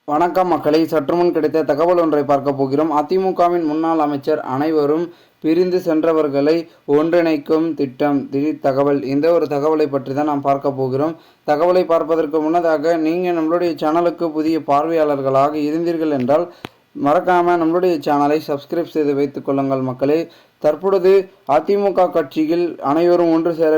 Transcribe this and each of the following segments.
வணக்கம் மக்களை, சற்றுமுன் கிடைத்த தகவல் ஒன்றை பார்க்க போகிறோம். அதிமுகவின் முன்னாள் அமைச்சர் அனைவரும் பிரிந்து சென்றவர்களை ஒன்றிணைக்கும் திட்டம் திடீர் தகவல். இந்த ஒரு தகவலை பற்றி தான் நாம் பார்க்க போகிறோம். தகவலை பார்ப்பதற்கு முன்னதாக நீங்கள் நம்மளுடைய சேனலுக்கு புதிய பார்வையாளர்களாக இருந்தீர்கள் என்றால் மறக்காமல் நம்மளுடைய சேனலை சப்ஸ்கிரைப் செய்து வைத்துக் கொள்ளுங்கள் மக்களே. தற்பொழுது அதிமுக கட்சியில் அனைவரும் ஒன்று சேர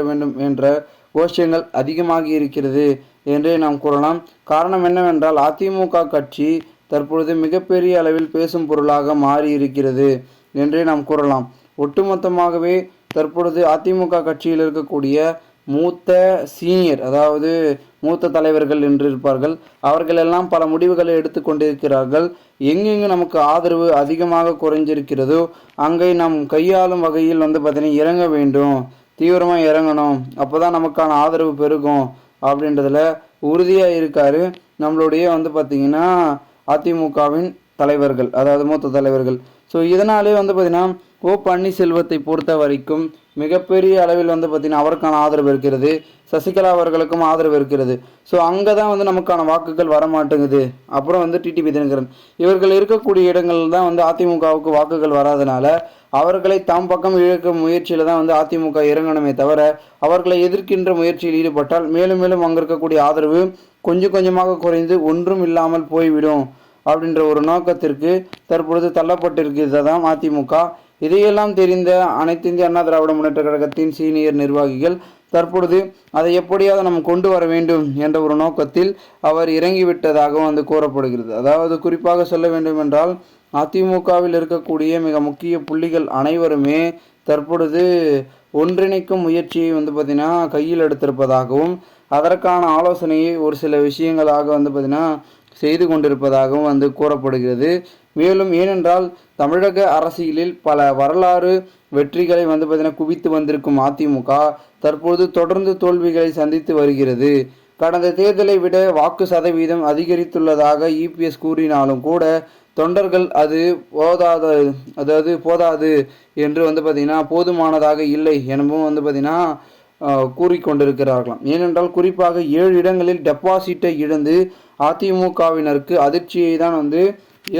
வேண்டும் என்ற கோஷங்கள் அதிகமாகி இருக்கிறது என்றே நாம் கூறலாம். காரணம் என்னவென்றால் அதிமுக கட்சி தற்பொழுது மிகப்பெரிய அளவில் பேசும் பொருளாக மாறி இருக்கிறது என்றே நாம் கூறலாம். ஒட்டுமொத்தமாகவே தற்பொழுது அதிமுக கட்சியில் இருக்கக்கூடிய சீனியர் அதாவது மூத்த தலைவர்கள் என்று இருப்பார்கள், அவர்களெல்லாம் பல முடிவுகளை எடுத்து கொண்டிருக்கிறார்கள். எங்கெங்கு நமக்கு ஆதரவு அதிகமாக குறைஞ்சிருக்கிறதோ அங்கே நாம் கையாளும் வகையில் பார்த்தீங்கன்னா இறங்க வேண்டும், தீவிரமாக இறங்கணும், அப்போ தான் நமக்கான ஆதரவு பெருகும் அப்படின்றதுல உறுதியாக இருக்கார் நம்மளுடைய பார்த்திங்கன்னா அதிமுகவின் தலைவர்கள், அதாவது மூத்த தலைவர்கள். ஸோ இதனாலே பார்த்திங்கன்னா ஓ பன்னீர்செல்வத்தை பொறுத்த வரைக்கும் மிகப்பெரிய அளவில் பார்த்திங்கன்னா அவருக்கான ஆதரவு இருக்கிறது, சசிகலா அவர்களுக்கும் ஆதரவு இருக்கிறது. ஸோ அங்கே தான் நமக்கான வாக்குகள் வரமாட்டேங்குது. அப்புறம் டிடிவி தினகரன் இவர்கள் இருக்கக்கூடிய இடங்கள் தான் அதிமுகவுக்கு வாக்குகள் வராதனால அவர்களை தாம் பக்கம் இழக்கும் முயற்சியில் தான் அதிமுக இறங்கணுமே தவிர அவர்களை எதிர்க்கின்ற முயற்சியில் ஈடுபட்டால் மேலும் மேலும் அங்கே இருக்கக்கூடிய ஆதரவு கொஞ்சம் கொஞ்சமாக குறைந்து ஒன்றும் இல்லாமல் போய்விடும் அப்படின்ற ஒரு நோக்கத்திற்கு தற்பொழுது தள்ளப்பட்டிருக்கிறது தான் அதிமுக. இதையெல்லாம் தெரிந்த அனைத்து இந்திய அண்ணா திராவிட முன்னேற்ற கழகத்தின் சீனியர் நிர்வாகிகள் தற்பொழுது அதை எப்படியாவது நம்ம கொண்டு வர வேண்டும் என்ற ஒரு நோக்கத்தில் அவர் இறங்கிவிட்டதாக கூறப்படுகிறது. அதாவது குறிப்பாக சொல்ல வேண்டும் என்றால் அதிமுகவில் இருக்கக்கூடிய மிக முக்கிய புள்ளிகள் அனைவருமே தற்பொழுது ஒன்றிணைக்கும் முயற்சியை பார்த்திங்கன்னா கையில் எடுத்திருப்பதாகவும் அதற்கான ஆலோசனையை ஒரு சில விஷயங்களாக பார்த்திங்கன்னா செய்து கொண்டிருப்பதாகவும் கூறப்படுகிறது. மேலும் ஏனென்றால் தமிழக அரசியலில் பல வரலாறு வெற்றிகளை பார்த்திங்கன்னா குவித்து வந்திருக்கும் அதிமுக தற்போது தொடர்ந்து தோல்விகளை சந்தித்து வருகிறது. கடந்த தேர்தலை விட வாக்கு சதவீதம் அதிகரித்துள்ளதாக இபிஎஸ் கூறினாலும் கூட தொண்டர்கள் அது போதாது என்று பார்த்திங்கன்னா போதுமானதாக இல்லை எனவும் பார்த்திங்கன்னா கூறிக்கொண்டிருக்கிறார்களாம். ஏனென்றால் குறிப்பாக 7 இடங்களில் டெபாசிட்டை இழந்து அதிமுகவினருக்கு அதிர்ச்சியை தான்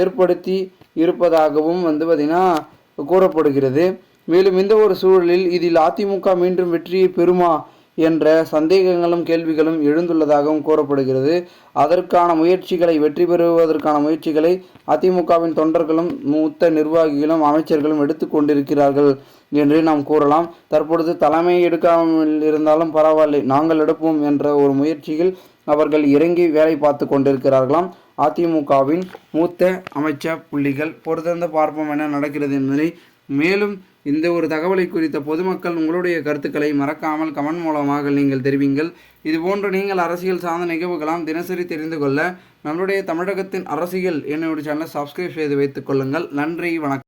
ஏற்படுத்தி இருப்பதாகவும் பார்த்திங்கன்னா கூறப்படுகிறது. மேலும் இந்த ஒரு சூழலில் இதில் அதிமுக மீண்டும் வெற்றியை பெறுமா என்ற சந்தேகங்களும் கேள்விகளும் எழுந்துள்ளதாகவும் கூறப்படுகிறது. அதற்கான முயற்சிகளை வெற்றி பெறுவதற்கான முயற்சிகளை அதிமுகவின் தொண்டர்களும் மூத்த நிர்வாகிகளும் அமைச்சர்களும் எடுத்து கொண்டிருக்கிறார்கள் என்று நாம் கூறலாம். தற்பொழுது தலைமை எடுக்காமல் இருந்தாலும் பரவாயில்லை, நாங்கள் எடுப்போம் என்ற ஒரு முயற்சியில் அவர்கள் இறங்கி வேலை பார்த்து கொண்டிருக்கிறார்களாம். அதிமுகவின் மூத்த அமைச்சர் புள்ளிகள் பொறுத்திருந்து பார்ப்போம் என்ன நடக்கிறது என்பதை. மேலும் இந்த ஒரு தகவலை குறித்த பொதுமக்கள் உங்களுடைய கருத்துக்களை மறக்காமல் கமெண்ட் மூலமாக நீங்கள் தெரிவிங்கள். இதுபோன்று நீங்கள் அரசியல் சார்ந்த நிகழ்வுகளாம் தினசரி தெரிந்து கொள்ள நம்மளுடைய தமிழகத்தின் அரசியல் என்னுடைய சேனலை சப்ஸ்கிரைப் செய்து வைத்துக் கொள்ளுங்கள். நன்றி, வணக்கம்.